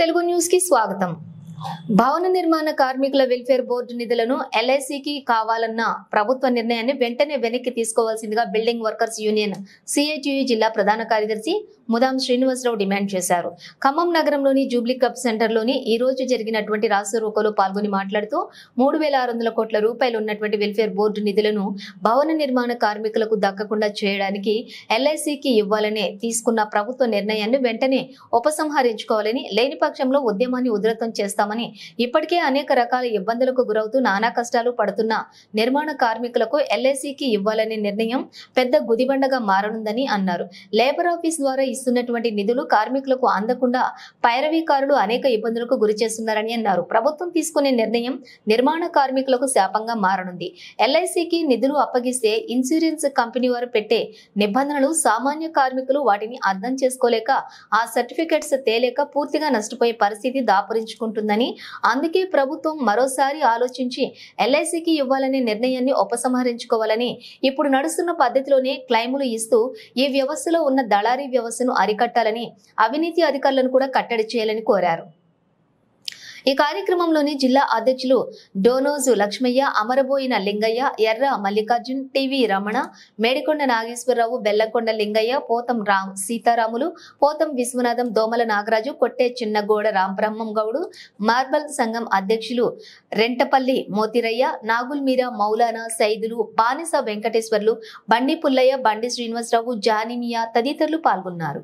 Telugu news కి స్వాగతం। భవన నిర్మాణ కార్మికుల వెల్ఫేర్ బోర్డు నిధులను ఎల్ఐసికి కావాలన్న ప్రభుత్వ నిర్ణయాన్ని వెంటనే వెనక్కి తీసుకోవాల్సిందిగా బిల్డింగ్ వర్కర్స్ యూనియన్ సిఐటియు జిల్లా ప్రధాన కార్యదర్శి ముదాం శ్రీనివాసరావు డిమాండ్ చేశారు। ఖమ్మం నగరంలోని జూబ్లీ కప్ సెంటర్లోని ఈ రోజు జరిగినటువంటి రాస్తారోకోలో పాల్గొని మాట్లాడుతూ 3600 కోట్ల రూపాయలు ఉన్నటువంటి వెల్ఫేర్ బోర్డు నిధులను భవన నిర్మాణ కార్మికులకు దక్కకుండా చేయడానికి ఎల్ఐసికి ఇవ్వాలనే తీసుకున్న ప్రభుత్వ నిర్ణయాన్ని వెంటనే ఉపసంహరించుకోవాలని, లేని పక్షంలో ఉద్యమాన్ని ఉధృతం చేస్తామని, ఇప్పటికే అనేక రకాల ఇబ్బందులకు గురవుతూ నానా కష్టాలు పడుతున్న నిర్మాణ కార్మికులకు ఎల్ఐసికి ఇవ్వాలనే నిర్ణయం పెద్ద గుదిబండగా మారనుందని అన్నారు। లేబర్ ఆఫీస్ ద్వారా ఇస్తున్నటువంటి నిధులు కార్మికులకు అందకుండా పైరవీకారులు అనేక ఇబ్బందులకు గురి చేస్తున్నారని అన్నారు। ప్రభుత్వం తీసుకునే నిర్ణయం నిర్మాణ కార్మికులకు శాపంగా మారనుంది। ఎల్ఐసికి నిధులు అప్పగిస్తే ఇన్సూరెన్స్ కంపెనీ వారు పెట్టే నిబంధనలు సామాన్య కార్మికులు వాటిని అర్థం చేసుకోలేక ఆ సర్టిఫికెట్స్ తేలేక పూర్తిగా నష్టపోయే పరిస్థితి దాపురించుకుంటుందని, అందుకే ప్రభుత్వం మరోసారి ఆలోచించి ఎల్ఐసికి ఇవ్వాలనే నిర్ణయాన్ని ఉపసంహరించుకోవాలని, ఇప్పుడు నడుస్తున్న పద్ధతిలోనే క్లైములు ఇస్తూ ఈ వ్యవస్థలో ఉన్న దళారీ వ్యవస్థను అరికట్టాలని, అవినీతి అధికారులను కూడా కట్టడి చేయాలని కోరారు। ఈ కార్యక్రమంలోని జిల్లా అధ్యక్షులు డోనోజు లక్ష్మయ్య, అమరబోయిన లింగయ్య, ఎర్ర మల్లికార్జున్, టివి రమణ, మేడికొండ నాగేశ్వరరావు, బెల్లంకొండ లింగయ్య, పోతం సీతారాములు, పోతం విశ్వనాథం, దోమల నాగరాజు, కొట్టే చిన్నగోడ రాంబ్రహ్మం గౌడు, మార్బల్ సంఘం అధ్యక్షులు రెంటపల్లి మోతిరయ్య, నాగుల్ మీరా, మౌలానా, సైదులు, బానిస వెంకటేశ్వర్లు, బండి పుల్లయ్య, బండి శ్రీనివాసరావు, జానిమియా తదితరులు పాల్గొన్నారు।